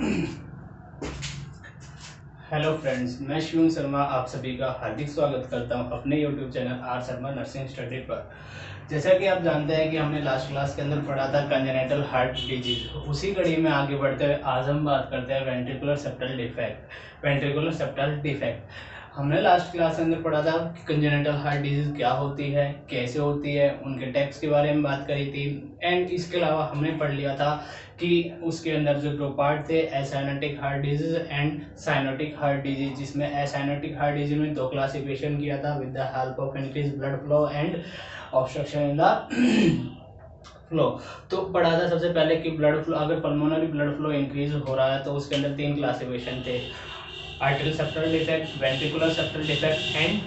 Hello friends, मैं शिवम शर्मा आप सभी का हार्दिक स्वागत करता हूं अपने YouTube channel are Sharma nursing study पर। जैसा कि आप जानते हैं कि हमने लास्ट क्लास के अंदर पढ़ा था कंजेनिटल हार्ट डिजीज। उसी कड़ी में आगे बढ़ते हुए आज हम बात करते हैं ventricular septal defect. Ventricular septal defect हमने लास्ट क्लास के अंदर पढ़ा था कि कंजेनिटल हार्ट डिजीज क्या होती है, कैसे होती है, उनके टाइप्स के बारे में बात करी थी। एंड इसके अलावा हमने पढ़ लिया था कि उसके अंदर जो दो पार्ट थे, acyanotic heart disease and cyanotic heart disease, जिसमें एसाइनोटिक हार्ट डिजीज में दो क्लासिफिकेशन किया था with the help of increase blood flow and obstruction in the flow. तो पढ़ा था सबसे पहले कि ब्लड फ्लो, अगर पल्मोनरी ब्लड फ्लो इंक्रीज हो रहा है तो उसके अंदर तीन क्लासिफिकेशन थे, arterial septal defect, ventricular septal defect and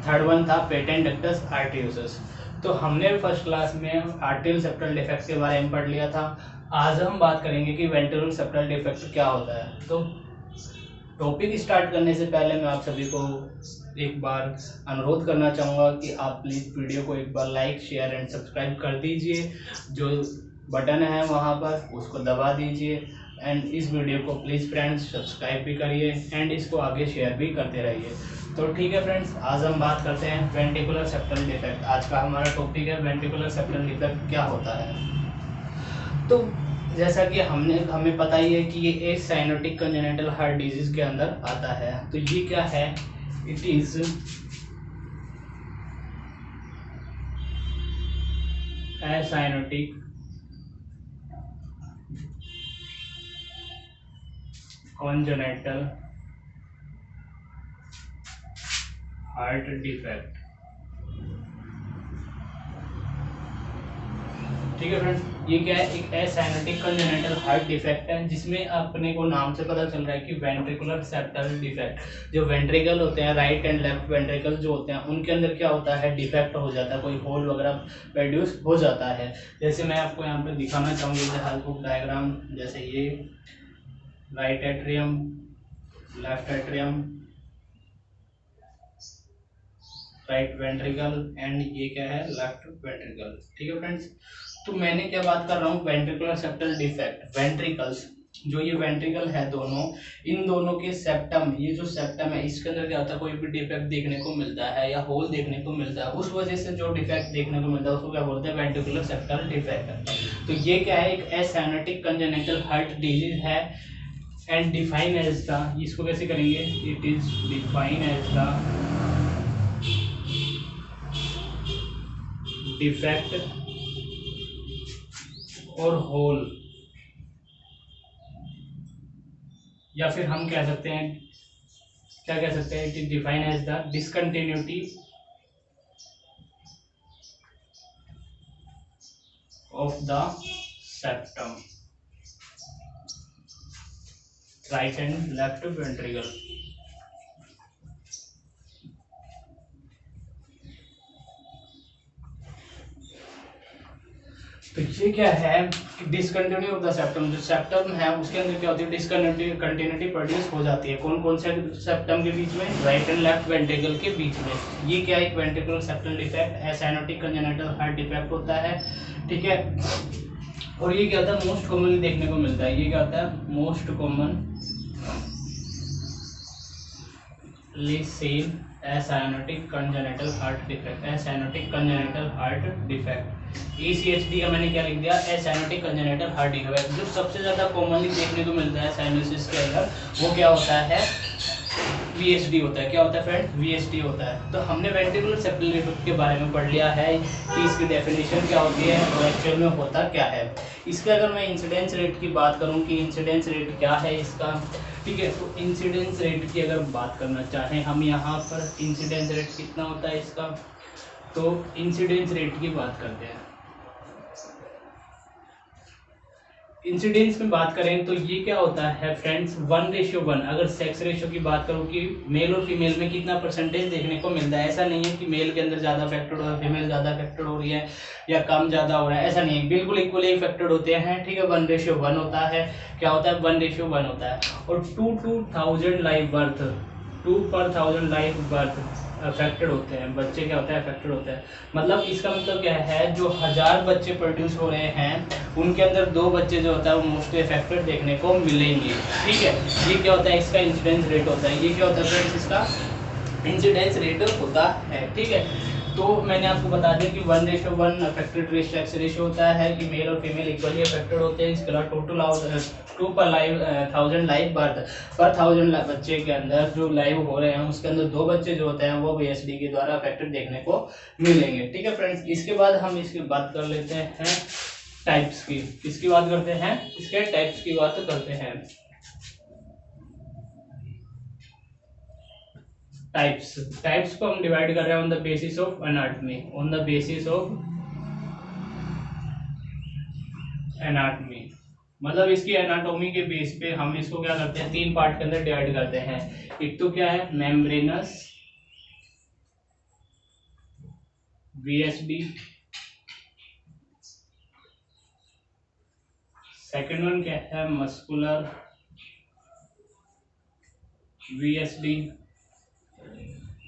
third one था पेटेंट डक्टस आर्टरियोसस। तो हमने फर्स्ट क्लास में आर्टरियल सेप्टल डिफेक्ट के बारे में पढ़ लिया था। आज हम बात करेंगे कि वेंट्रिकुलर सेप्टल डिफेक्ट क्या होता है। तो टॉपिक स्टार्ट करने से पहले मैं आप सभी को एक बार अनुरोध करना चाहूँगा कि आप प्लीज़ वीडियो को एक बार लाइक, शेयर एंड सब्सक्राइब कर दीजिए। जो बटन है वहाँ पर उसको दबा दीजिए एंड इस वीडियो को प्लीज़ फ्रेंड्स सब्सक्राइब भी करिए एंड इसको आगे शेयर भी करते रहिए। तो ठीक है फ्रेंड्स, आज हम बात करते हैं वेंट्रिकुलर सेप्टल डिफेक्ट। आज का हमारा टॉपिक है वेंट्रिकुलर सेप्टल डिफेक्ट क्या होता है। तो जैसा कि हमें पता ही है कि ये एक साइनोटिक कंजेनिटल हार्ट डिजीज के अंदर आता है। तो ये क्या है? It is cyanotic congenital heart defect. ठीक है फ्रेंड्स, ये क्या है? एक एसाइनोटिक कंजेनिटल हार्ट डिफेक्ट है जिसमें अपने को नाम से पता चल रहा है कि वेंट्रिकुलर सेप्टल डिफेक्ट। जो वेंट्रिकल होते हैं, राइट एंड लेफ्ट वेंट्रिकल जो होते हैं, उनके अंदर क्या होता है? डिफेक्ट हो जाता है, कोई होल वगैरह प्रोड्यूस हो जाता है। जैसे मैं आपको यहाँ पे दिखाना चाहूँगी विद हेल्प ऑफ डायग्राम। जैसे ये right atrium, left atrium, right ventricle and ये क्या है? Left ventricle. ठीक है फ्रेंड्स, तो मैंने क्या बात कर रहा हूँ? Ventricular septal defect. वेंट्रिकल्स, जो ये वेंट्रिकल है दोनों, इन दोनों के सेप्टम, ये जो सेप्टम है इसके अंदर क्या होता है? कोई भी डिफेक्ट देखने को मिलता है या होल देखने को मिलता है, उस वजह से जो डिफेक्ट देखने को मिलता है उसको क्या बोलते हैं? Ventricular septal defect. तो ये क्या है? एक एसाइनोटिक कंजेनिटल हार्ट डिजीज है एंड डिफाइन एज द, इसको कैसे करेंगे? It is define as the defect or hole, या फिर हम कह सकते हैं, क्या कह सकते हैं? It is define as the discontinuity of the septum, right and left ventricle. तो ये क्या है? Discontinue of the septum. जो सेप्टम है उसके अंदर क्या होती है? डिसकंटिन्यूटी प्रोड्यूस हो जाती है। कौन कौन से सेप्टम के बीच में? राइट एंड लेफ्ट वेंट्रिकल के बीच में। ये क्या है? एक ventricular septal defect, acyanotic congenital heart defect होता है। ठीक है, और ये क्या होता है? मोस्ट कॉमनली देखने को मिलता है। ये क्या होता है? Most common seen acyanotic congenital heart defect. Acyanotic congenital heart defect, ECHD का मैंने क्या लिख दिया? Acyanotic congenital heart defect. जो सबसे ज्यादा कॉमनली देखने को मिलता है साइनोसिस के अंदर, वो क्या होता है? VSD होता है। क्या होता है फ्रेंड? VSD होता है। तो हमने वेंट्रिकुलर सेप्टल डिफेक्ट के बारे में पढ़ लिया है कि इसकी डेफिनेशन क्या होती है और एक्चुअल में होता क्या है। इसके अगर मैं इंसिडेंस रेट की बात करूं कि इंसिडेंस रेट क्या है इसका, ठीक है, तो इंसिडेंस रेट की अगर बात करना चाहें हम यहाँ पर, इंसिडेंस रेट कितना होता है इसका, तो इंसिडेंस रेट की बात करते हैं। इंसिडेंस में बात करें तो ये क्या होता है फ्रेंड्स? 1:1। अगर सेक्स रेशियो की बात करूँ कि मेल और फीमेल में कितना परसेंटेज देखने को मिलता है, ऐसा नहीं है कि मेल के अंदर ज़्यादा अफेक्टेड हो रहा है, फीमेल ज़्यादा अफेक्टेड हो रही है या कम ज़्यादा हो रहा है, ऐसा नहीं है, बिल्कुल इक्वली अफेक्टेड होते हैं। ठीक है, 1:1 होता है। क्या होता है? 1:1 होता है। और 2 to 1000 live birth, 2/1000 life birth affected होते हैं, बच्चे क्या होते हैं अफेक्टेड होते हैं। मतलब इसका मतलब क्या है, जो 1000 बच्चे प्रोड्यूस हो रहे हैं उनके अंदर 2 बच्चे जो होता है वो मोस्टली अफेक्टेड देखने को मिलेंगे। ठीक है, ये क्या होता है, इसका इंसिडेंस रेट होता है। ये क्या होता है फ्रेंड्स, इसका इंसिडेंस रेट होता है। ठीक है, तो मैंने आपको बता दिया कि 1:1 अफेक्टेड रेशियो होता है कि मेल और फीमेल इक्वली अफेक्टेड होते हैं। इसके अलावा टोटल 2/1000 लाइव बर्थ पर 1000 बच्चे के अंदर जो लाइव हो रहे हैं उसके अंदर 2 बच्चे जो होते हैं वो VSD के द्वारा अफेक्टेड देखने को मिलेंगे। ठीक है फ्रेंड्स, इसके बाद हम इसकी बात कर लेते हैं टाइप्स की। किसकी बात करते हैं, इसके टाइप्स की बात करते हैं। टाइप्स को हम डिवाइड कर रहे हैं on the basis of anatomy, on the basis of anatomy. मतलब इसकी एनाटॉमी के बेस पे हम इसको क्या करते हैं, 3 पार्ट के अंदर डिवाइड करते हैं। एक तो क्या है, मेम्ब्रेनस VSD, सेकेंड वन क्या है, muscular VSD,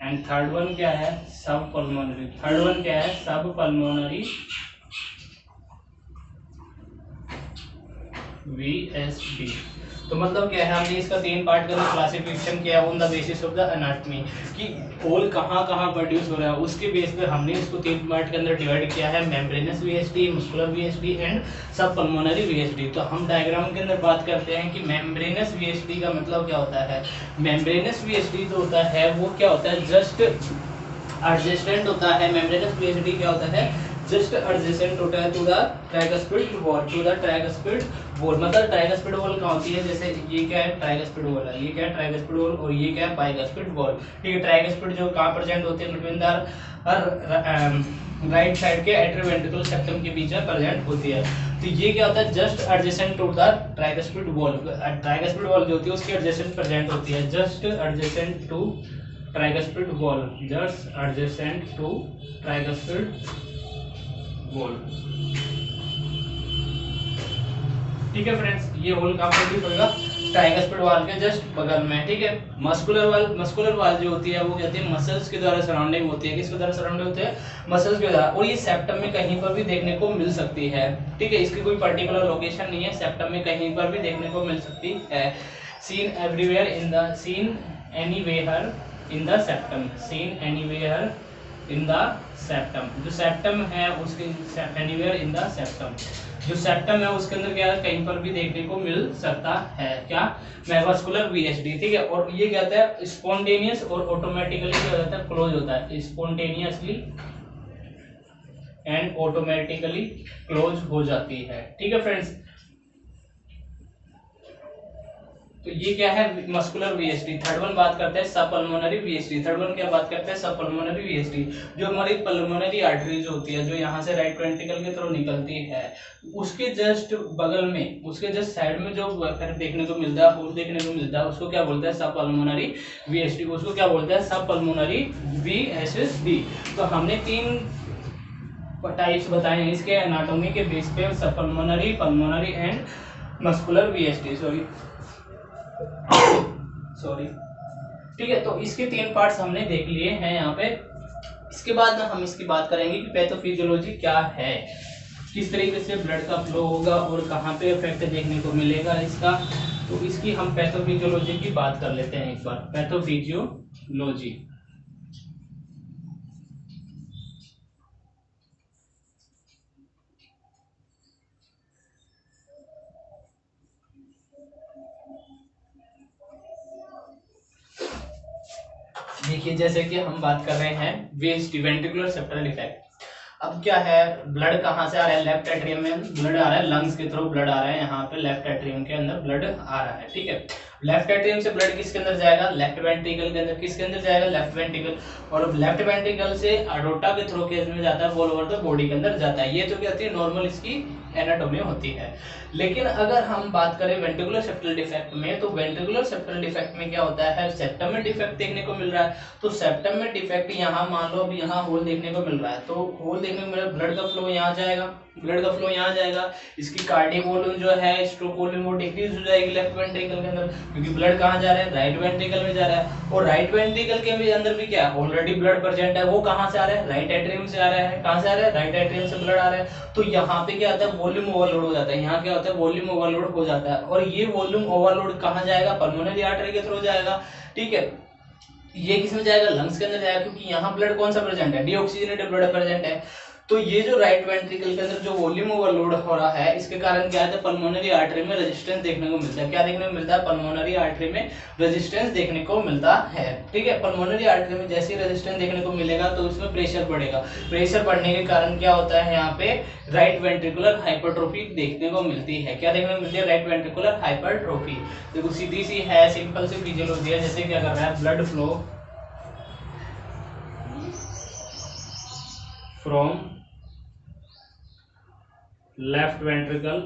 and third one क्या है, सब पल्मोनरी। थर्ड वन क्या है, सब पल्मोनरी VSD। तो मतलब क्या है, हमने इसका 3 पार्ट का क्लासिफिकेशन किया on the basis of the anatomy कि होल कहाँ कहाँ प्रोड्यूस हो रहा है, उसके बेस पे हमने इसको 3 पार्ट के अंदर डिवाइड किया है, membranes VSD, muscular VSD and सब पल्मोनरी VSD। तो हम डायग्राम के अंदर बात करते हैं कि मेम्ब्रेनस VSD का मतलब क्या होता है। मेम्ब्रेनस VSD जो होता है वो क्या होता है, जस्ट एडजेसेंट होता है। मेम्ब्रेनस VSD क्या होता है, जस्ट एडजेसेंट होता है to the tricuspid wall, to the tricuspid wall. मतलब ट्राइगस्पिड वॉल कहाँ होती है, जैसे ये क्या है ट्राइगस्पिड वॉल है, ये क्या है ट्राइगस्पिड वॉल, और ये क्या है बाइगस्पिड वॉल। ठीक है, ट्राइगस्पिड जो कहाँ प्रेजेंट होते हैं, बिटवीन द राइट साइड के एट्रियोवेंट्रिकुलर सेप्टम के बीच में प्रेजेंट होती है। तो ये क्या होता है, just adjacent to the tricuspid wall. Tricuspid wall जो होती है उसकी एडजेसेंट प्रेजेंट होती है, just adjacent to tricuspid wall, just adjacent to tricuspid wall. ठीक है फ्रेंड्स, ये होल कहाँ प्रोड्यूस होगा, ट्राइगस्पिड वॉल के जस्ट बगल में। ठीक है, मस्कुलर वॉल जो होती है वो कहते हैं मसल्स के द्वारा सराउंडिंग होती है। किसके द्वारा सराउंडिंग होते हैं, मसल्स के द्वारा, और ये सेप्टम में कहीं पर भी देखने को मिल सकती है। ठीक है, इसकी कोई पर्टिकुलर लोकेशन नहीं है, सेप्टम में कहीं पर भी देखने को मिल सकती है। Seen everywhere in the, seen anywhere in the septum, seen anywhere in the septum. जो सेप्टम है उसके एनीवेयर इन द सेप्टम, जो सेप्टम है उसके अंदर क्या है, कहीं पर भी देखने को मिल सकता है। क्या, मैवास्कुलर VSD। ठीक है, और ये कहता है स्पॉन्टेनियस और ऑटोमेटिकली क्या होता है, क्लोज होता है, स्पॉन्टेनियसली एंड ऑटोमेटिकली क्लोज हो जाती है। ठीक है फ्रेंड्स, तो ये क्या है, मस्कुलर VSD। थर्ड वन बात करते हैं सब पल्मोनरी VSD। थर्ड वन क्या बात करते हैं, सब पल्मोनरी VSD। जो हमारी पल्मोनरी आर्टरीज होती है, जो यहाँ से राइट वेंट्रिकल के थ्रू निकलती है, उसके जस्ट बगल में, उसके जस्ट साइड में जो देखने को मिलता है, होल देखने को मिलता है, उसको क्या बोलते हैं, सब पल्मोनरी VSD। उसको क्या बोलते हैं, सब पल्मोनरी VSD। तो हमने 3 टाइप्स बताए हैं इसके एनाटॉमी के बेस पे, सब pulmonary, pulmonary and muscular VSD। Sorry. ठीक है, तो इसके 3 पार्ट्स हमने देख लिए हैं यहाँ पे। इसके बाद हम इसकी बात करेंगे कि पैथोफिजियोलॉजी क्या है, किस तरीके से ब्लड का फ्लो होगा और कहाँ पे इफेक्ट देखने को मिलेगा इसका। तो इसकी हम पैथोफिजियोलॉजी की बात कर लेते हैं एक बार। पैथोफिजियोलॉजी, देखिए जैसे कि हम बात कर रहे हैं VSD, वेंट्रिकुलर सेप्टल डिफेक्ट। अब क्या है, ब्लड कहाँ से आ रहा है, लेफ्ट एट्रियम में ब्लड आ रहा है, लंग्स के थ्रू ब्लड आ रहा है, यहाँ पे लेफ्ट एट्रियम के अंदर ब्लड आ रहा है। ठीक है, लेफ्ट एट्रियम से ब्लड किसके अंदर जाएगा, लेफ्ट वेंट्रिकल के अंदर। किसके अंदर जाएगा, लेफ्ट वेंट्रिकल। और लेफ्ट वेंट्रिकल से अडोटा के थ्रू केस में जाता है, ऑल ओवर द बॉडी के अंदर जाता है। ये तो क्या होती है, नॉर्मल इसकी एनाटॉमी होती है। लेकिन अगर हम बात करें वेंट्रिकुलर सेप्टल डिफेक्ट में, तो वेंट्रिकुलर सेप्टल डिफेक्ट में क्या होता है, सेप्टम में डिफेक्ट देखने को मिल रहा है। तो सेप्टम में डिफेक्ट यहाँ मान लो अब यहाँ होल देखने को मिल रहा है, तो होल देखने को मिल रहा है, ब्लड का फ्लो यहाँ जाएगा, ब्लड का फ्लो यहाँ जाएगा, इसकी कार्डियक वॉल्यूम जो है, स्ट्रोक वॉल्यूम वो डिक्रीज हो जाएगी लेफ्ट वेंट्रिकल के अंदर, क्योंकि ब्लड कहाँ जा रहा है, राइट वेंट्रिकल में जा रहा है। और राइट वेंट्रिकल के भी अंदर भी क्या ऑलरेडी ब्लड प्रेजेंट है, वो कहाँ से आ रहा है, राइट एट्रियम से आ रहा है। कहाँ से आ रहा है, राइट एट्रियम से ब्लड आ रहा है। तो यहाँ पे क्या होता है, वॉल्यूम ओवरलोड हो जाता है, यहाँ क्या होता है, वॉल्यूम ओवरलोड हो जाता है। और ये वॉल्यूम ओवरलोड कहाँ जाएगा, पल्मोनरी आर्टरी के थ्रू जाएगा, ठीक है। ये किसमें जाएगा, लंग्स के अंदर जाएगा, क्योंकि यहाँ ब्लड कौन सा प्रेजेंट है, डीऑक्सीजनेटेड ब्लड प्रेजेंट है। तो ये जो राइट वेंट्रिकल के अंदर जो वॉल्यूम ओवरलोड हो रहा है, इसके कारण क्या है, पल्मोनरी आर्टरी में रेजिस्टेंस देखने को मिलता है। क्या देखने को मिलता है, पल्मोनरी आर्टरी में रेजिस्टेंस देखने को मिलता है, ठीक है। पल्मोनरी आर्टरी में जैसे ही रेजिस्टेंस देखने को मिलेगा तो उसमें प्रेशर बढ़ेगा, प्रेशर बढ़ने के कारण क्या होता है, यहाँ पे राइट वेंट्रिकुलर हाइपरट्रोफी देखने को मिलती है। क्या देखने को मिलती है, राइट वेंट्रिकुलर हाइपरट्रोफी। देखो सीधी सी है, सिंपल सी फिजियोलॉजी है। जैसे क्या कर रहा है, blood flow from left ventricle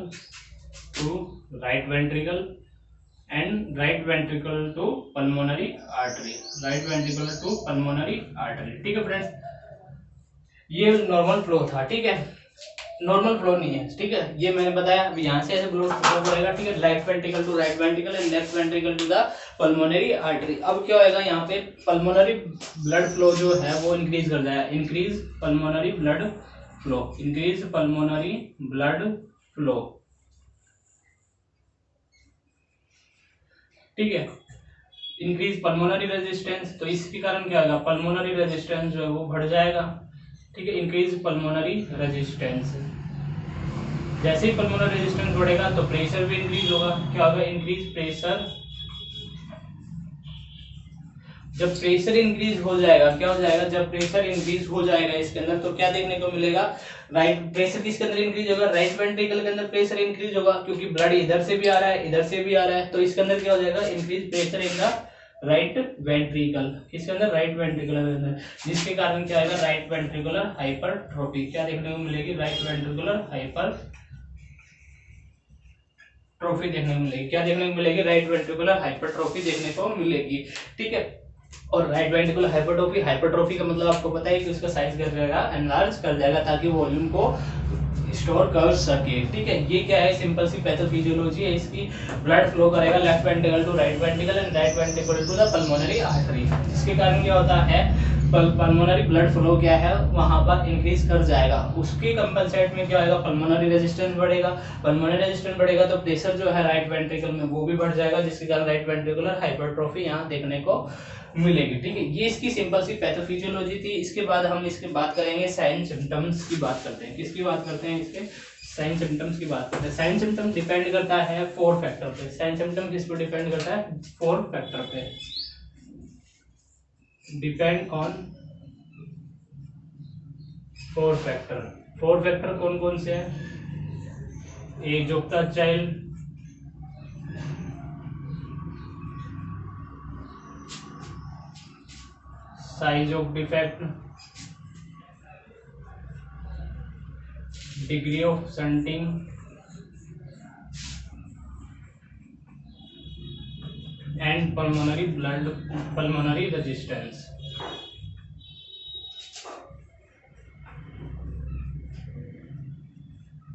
to right ventricle and right ventricle to pulmonary artery, right ventricle to pulmonary artery, ठीक है फ्रेंड्स। ये नॉर्मल फ्लो था, ठीक है, नॉर्मल फ्लो नहीं है, ठीक है। ये मैंने बताया, अभी यहाँ से ऐसे ब्लड फ्लो करेगा, ठीक है, right ventricle to right ventricle and left ventricle to the pulmonary artery. अब क्या होगा, यहाँ पे पल्मोनरी ब्लड फ्लो जो है वो इंक्रीज कर जाएगा, increase pulmonary blood flow, increase pulmonary blood flow, ठीक है। इंक्रीज पल्मोनरी रेजिस्टेंस, तो इसके कारण क्या होगा, पल्मोनरी रेजिस्टेंस जो है वो बढ़ जाएगा, ठीक है। इंक्रीज पल्मोनरी रेजिस्टेंस, जैसे ही पल्मोनरी रेजिस्टेंस बढ़ेगा तो प्रेशर भी इंक्रीज होगा। क्या होगा, इंक्रीज प्रेशर। जब प्रेशर इंक्रीज हो जाएगा, क्या हो जाएगा, जब प्रेशर इंक्रीज हो जाएगा इसके अंदर, तो क्या देखने को मिलेगा, राइट प्रेशर किसके अंदर इंक्रीज होगा, राइट वेंट्रिकल के अंदर प्रेशर इंक्रीज होगा, क्योंकि ब्लड इधर से भी आ रहा है, इधर से भी आ रहा है। तो इसके अंदर क्या हो जाएगा, increase pressure in the right ventricle, किसके अंदर, राइट वेंट्रिकल के अंदर, जिसके कारण क्या आएगा, राइट वेंट्रिकुलर हाइपरट्रोफी। क्या देखने को मिलेगी, राइट वेंट्रिकुलर हाइपरट्रोफी देखने को मिलेगी। क्या देखने को मिलेगी, राइट वेंट्रिकुलर हाइपरट्रोफी देखने को मिलेगी, ठीक है। और राइट वेंट्रिकुलर हाइपरट्रोफी, हाइपरट्रोफी का मतलब आपको पता है कि उसका साइज कर जाएगा, एनलार्ज कर जाएगा, ताकि वॉल्यूम को स्टोर कर सके, ठीक है। ये क्या है, सिंपल सी पैथोफिजियोलॉजी है इसकी। ब्लड फ्लो करेगा left ventricle to right ventricle and right ventricle to the pulmonary artery, जिसके कारण क्या होता है, पल्मोनरी ब्लड फ्लो क्या है वहां पर इंक्रीज कर जाएगा। उसके कंपनसेट में क्या होगा, पल्मोनरी रेजिस्टेंस बढ़ेगा, पल्मोनरी रेजिस्टेंस बढ़ेगा तो प्रेशर जो है राइट वेंट्रिकल में वो भी बढ़ जाएगा, जिसके कारण राइट वेंट्रिकुलर हाइपरट्रोफी यहाँ देखने को मिलेगी, ठीक है। ये इसकी सिंपल सी पैथोफिजियोलॉजी थी। इसके बाद हम इसके बात करेंगे साइन सिम्टम्स की बात करते हैं। किसकी बात करते हैं, इसके साइन सिम्टम्स की बात करते हैं। साइन सिम्टम डिपेंड करता है 4 फैक्टर पे। साइन सिम्टम किस पे डिपेंड करता है, 4 फैक्टर पे, डिपेंड ऑन 4 फैक्टर। 4 फैक्टर कौन कौन से हैं, age of the child, size of defect, degree of shunting, and pulmonary resistance,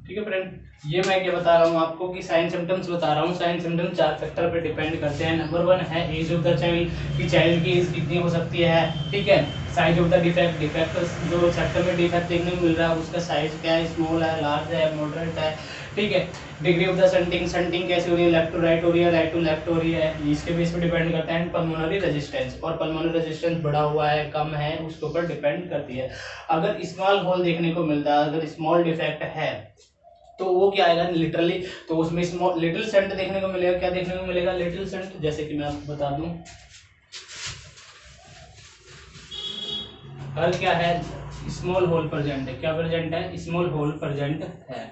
ठीक है फ्रेंड। ये मैं क्या बता रहा हूँ आपको कि साइन सिम्टम्स बता रहा हूँ। साइन सिम्टम्स 4 फैक्टर पे डिपेंड करते हैं। नंबर 1 है एज ऑफ द चाइल्ड, कि चाइल्ड की एज कितनी हो सकती है, ठीक है। Size of the defect, defect जो सेक्टर में डिफेक्ट देखने को मिल रहा है उसका साइज क्या है, स्मॉल है, लार्ज है, मॉडरेट है, ठीक है। Degree of the shunting, shunting कैसे हो रही है, लेफ्ट टू राइट हो रही है, राइट टू लेफ्ट हो रही है, इसके बेस पे डिपेंड करता है। पल्मोनरी रेजिस्टेंस, और पल्मोनरी रेजिस्टेंस बढ़ा हुआ है, कम है, उसके ऊपर डिपेंड करती है। अगर स्मॉल होल देखने को मिलता है, अगर स्मॉल डिफेक्ट है तो वो क्या आएगा लिटरली, तो उसमें स्मॉल लिटिल सेंट देखने को मिलेगा। क्या देखने को मिलेगा, लिटिल सेंट। जैसे कि मैं आपको बता दूं, हर क्या है, स्मॉल होल प्रेजेंट है। क्या प्रेजेंट है, स्मॉल होल प्रेजेंट है,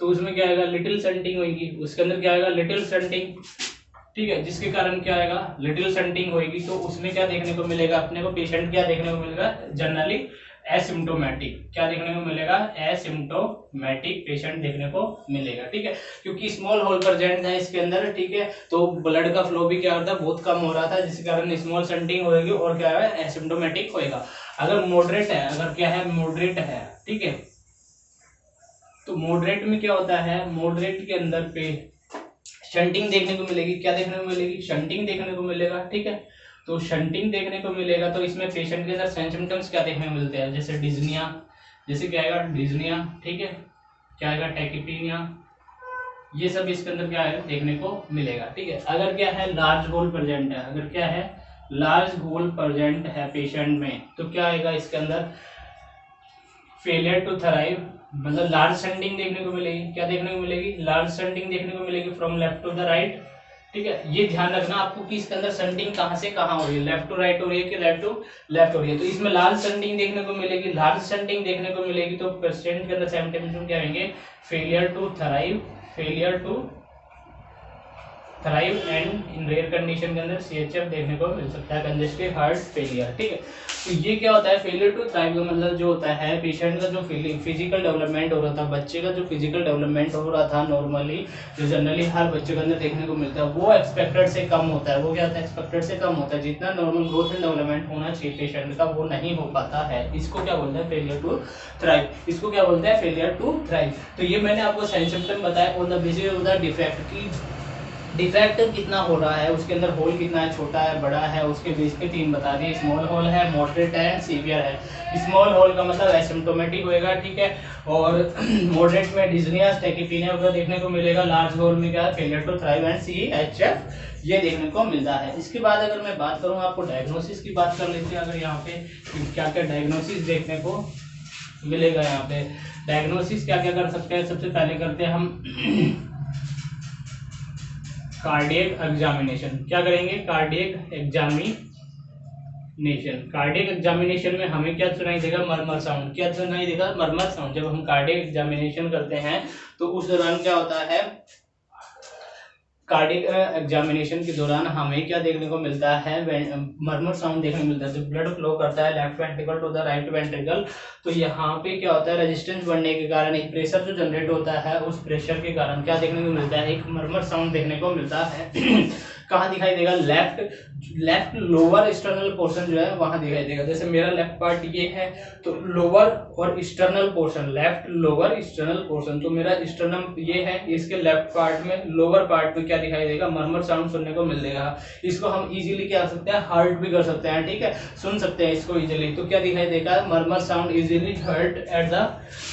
तो उसमें क्या आएगा, लिटिल सेंटिंग होगी। उसके अंदर क्या आएगा, लिटिल सेंटिंग, ठीक है। जिसके कारण क्या आएगा, लिटिल सेंटिंग होगी, तो उसमें क्या देखने को मिलेगा अपने को, पेशेंट क्या देखने को मिलेगा, जनरली एसिम्टोमेटिक, क्या देखने को मिलेगा, एसिम्टोमेटिक पेशेंट देखने को मिलेगा, ठीक है, क्योंकि स्मॉल होल प्रेजेंट है इसके अंदर, ठीक है, तो ब्लड का फ्लो भी क्या होता है, बहुत कम हो रहा था, जिसके कारण स्मॉल शंटिंग होगी और क्या है, एसिम्टोमेटिक होएगा। अगर मॉडरेट है, अगर क्या है, मॉडरेट है, ठीक है, तो मॉडरेट में क्या होता है, मॉडरेट के अंदर पे शंटिंग देखने को मिलेगी, क्या देखने को मिलेगी, शंटिंग देखने को मिलेगा, ठीक है, तो शंटिंग देखने को मिलेगा, तो इसमें पेशेंट के अंदर सिम्टम्स क्या देखने को मिलते हैं, जैसे डिज्निया, जैसे क्या आएगा, डिज्निया, ठीक है, क्या आएगा, टैकीपीनिया, ये सब इसके अंदर क्या है देखने को मिलेगा, ठीक है। अगर क्या है, लार्ज होल प्रेजेंट है, अगर क्या है, लार्ज होल प्रेजेंट है पेशेंट में, तो क्या आएगा इसके अंदर, फेलियर टू थराइव, मतलब लार्ज शंटिंग देखने को मिलेगी, क्या देखने को मिलेगी, लार्ज शंटिंग देखने को मिलेगी from left to the right, ठीक है। ये ध्यान रखना आपको कि इसके अंदर शंटिंग कहां से कहां हो रही है, लेफ्ट टू राइट हो रही है कि राइट टू लेफ्ट हो रही है, तो इसमें लार्ज शंटिंग देखने को मिलेगी, लार्ज शंटिंग देखने को मिलेगी, तो पेशेंट के अंदर सिम्टम्स क्या होंगे, failure to thrive, failure to thrive and in rare condition के अंदर सीएचएफ देखने को मिल सकता है, कंजेस्टिव हार्ट फेलियर, ठीक है। तो ये क्या होता है, फेलियर टू थराइव का मतलब जो होता है, पेशेंट का जो फिजिकल डेवलपमेंट हो रहा था, बच्चे का जो फिजिकल डेवलपमेंट हो रहा था नॉर्मली, जो जनरली हर बच्चे के अंदर देखने को मिलता है, वो एक्सपेक्टेड से कम होता है, वो क्या होता है, एक्सपेक्टेड से कम होता है, जितना नॉर्मल ग्रोथ एंड डेवलपमेंट होना चाहिए पेशेंट का वो नहीं हो पाता है, इसको क्या बोलते हैं, फेलियर टू थ्राइव, इसको क्या बोलते हैं, फेलियर टू थ्राइव। तो ये मैंने आपको सिम्टम बताया on the basis of the defect की, डिफेक्ट कितना हो रहा है, उसके अंदर होल कितना है, छोटा है, बड़ा है, उसके बेस पे तीन बता दिए, स्मॉल होल है, मॉडरेट है एंड सीवियर है। स्मॉल होल का मतलब एसिम्प्टोमेटिक होएगा, ठीक है, और मॉडरेट में डिज्निया, टैकीपीनिया वगैरह देखने को मिलेगा, लार्ज होल में क्या है, failure to thrive and CHF ये देखने को मिलता है। इसके बाद अगर मैं बात करूँ, आपको डायग्नोसिस की बात कर लेते हैं, अगर यहाँ पे क्या क्या डायग्नोसिस देखने को मिलेगा, यहाँ पे डायग्नोसिस क्या क्या कर सकते हैं, सबसे पहले करते हैं हम कार्डियक एग्जामिनेशन, क्या करेंगे, कार्डियक एग्जामिनेशन, कार्डियक एग्जामिनेशन में हमें क्या सुनाई देगा, मरमर साउंड, क्या सुनाई देगा, मरमर साउंड। जब हम कार्डियक एग्जामिनेशन करते हैं तो उस दौरान क्या होता है, कार्डियक एग्जामिनेशन के दौरान हमें क्या देखने को मिलता है, मरमर साउंड देखने को मिलता है, जब ब्लड फ्लो करता है left ventricle to the right ventricle, तो यहाँ पे क्या होता है, रेजिस्टेंस बढ़ने के कारण एक प्रेशर जो जनरेट होता है, उस प्रेशर के कारण क्या देखने को मिलता है, एक मरमर साउंड देखने को मिलता है। कहाँ दिखाई देगा, लेफ्ट लोअर एक्सटर्नल पोर्शन जो है वहां दिखाई देगा, जैसे मेरा लेफ्ट पार्ट ये है, तो लोअर और external portion, left lower external portion, तो मेरा एक्सटर्नल ये है, इसके लेफ्ट पार्ट में, लोअर पार्ट में क्या दिखाई देगा, मरमर साउंड सुनने को मिल देगा। इसको हम इजीली क्या कर सकते हैं, हर्ट भी कर सकते हैं, ठीक है, सुन सकते हैं इसको इजीली, तो क्या दिखाई देगा, murmur sound easily heard at the,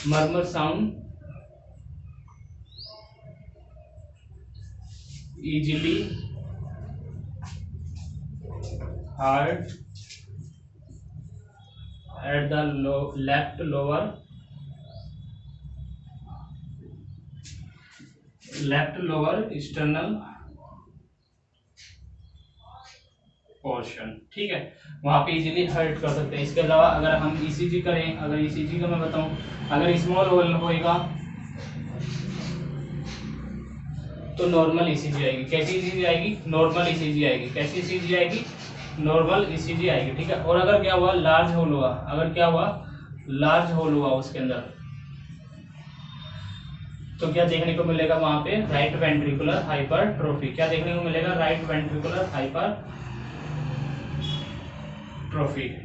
murmur sound easily heard at the left lower external portion, ठीक है, वहां पे इजीली हर्ट कर सकते हैं। इसके अलावा अगर हम ईसीजी करें, अगर ईसीजी का मैं बताऊं, अगर स्मॉल होल होएगा तो नॉर्मल ईसीजी आएगी, कैसी ईसीजी आएगी, नॉर्मल ईसीजी आएगी, कैसी ईसीजी आएगी, नॉर्मल ईसीजी आएगी, ठीक है। और अगर क्या हुआ, लार्ज होल हुआ, अगर क्या हुआ, लार्ज होल हुआ उसके अंदर, तो क्या देखने को मिलेगा वहां पे, राइट वेंट्रिकुलर हाइपरट्रोफी, क्या देखने को मिलेगा, राइट वेंट्रिकुलर हाइपरट्रोफी,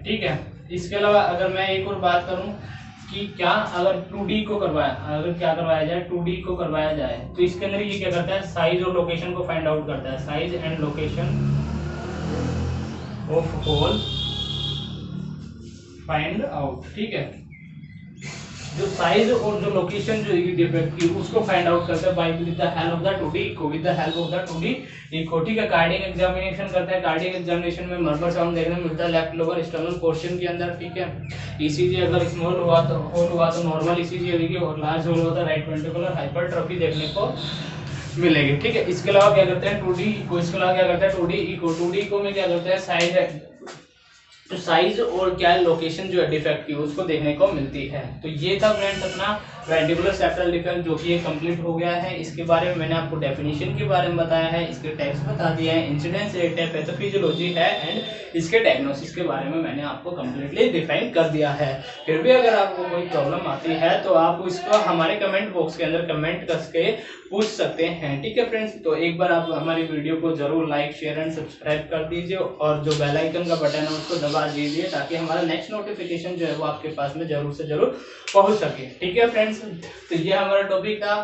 ठीक है। इसके अलावा अगर मैं एक और बात करूं कि क्या अगर 2D को करवाया, अगर क्या करवाया जाए, 2D को करवाया जाए, तो इसके अंदर ये क्या करता है, साइज और लोकेशन को फाइंड आउट करता है, size and location of hole find out, ठीक है, जो साइज और जो लोकेशन जो डिफेक्ट की उसको फाइंड आउट करता है by with the help of the 2D echo, with the help of the 2D echo, ठीक है। कार्डियक एग्जामिनेशन करता है, कार्डियक एग्जामिनेशन में मरमर साउंड देखने को मिलता है लेफ्ट लोअर एक्सटर्नल पोर्शन के अंदर, ठीक है। ईसीजी अगर स्मॉल हुआ तो होल हुआ तो नॉर्मल ईसीजी होगी, और लार्ज होल होता है राइट वेंट्रिकुलर हाइपरट्रोफी देखने को मिलेगी, ठीक है। इसके अलावा क्या करते हैं, 2D इको, इसके अलावा क्या करता है, 2D इको, 2D इको में क्या करते हैं, साइज है, तो साइज और क्या है, लोकेशन जो है डिफेक्ट की उसको देखने को मिलती है। तो ये था फ्रेंड्स अपना वेंट्रिकुलर सेप्टल डिफेक्ट जो कि ये कंप्लीट हो गया है। इसके बारे में मैंने आपको डेफिनेशन के बारे में बताया है, इसके टाइप्स बता दिए हैं, इंसिडेंस रेट है, पैथोफिजियोलॉजी है एंड इसके डायग्नोसिस के बारे में मैंने आपको कंप्लीटली डिफाइन कर दिया है। फिर भी अगर आपको कोई प्रॉब्लम आती है तो आप इसको हमारे कमेंट बॉक्स के अंदर कमेंट करके पूछ सकते हैं। ठीक है फ्रेंड्स, तो एक बार आप हमारी वीडियो को जरूर लाइक शेयर एंड सब्सक्राइब कर दीजिए और जो बेल आइकन का बटन है उसको दबा दीजिए ताकि हमारा नेक्स्ट नोटिफिकेशन जो है वो आपके पास में जरूर से जरूर पहुंच सके। ठीक है फ्रेंड्स, तो ये हमारा टॉपिक था,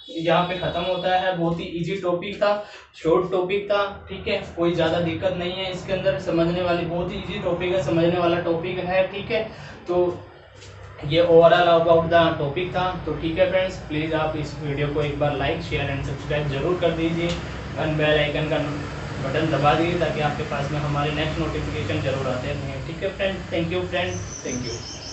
यहाँ पे खत्म होता है। बहुत ही इजी टॉपिक था, शॉर्ट टॉपिक था। ठीक है, कोई ज़्यादा दिक्कत नहीं है इसके अंदर, समझने वाली बहुत ही इजी टॉपिक है, समझने वाला टॉपिक है। ठीक है, तो ये ओवरऑल अबाउट द टॉपिक था। तो ठीक है फ्रेंड्स, प्लीज़ आप इस वीडियो को एक बार लाइक शेयर एंड सब्सक्राइब जरूर कर दीजिए एंड बेल आइकन का बटन दबा दीजिए ताकि आपके पास में हमारे नेक्स्ट नोटिफिकेशन जरूर आते हैं। ठीक है friends, thank you friends, thank you.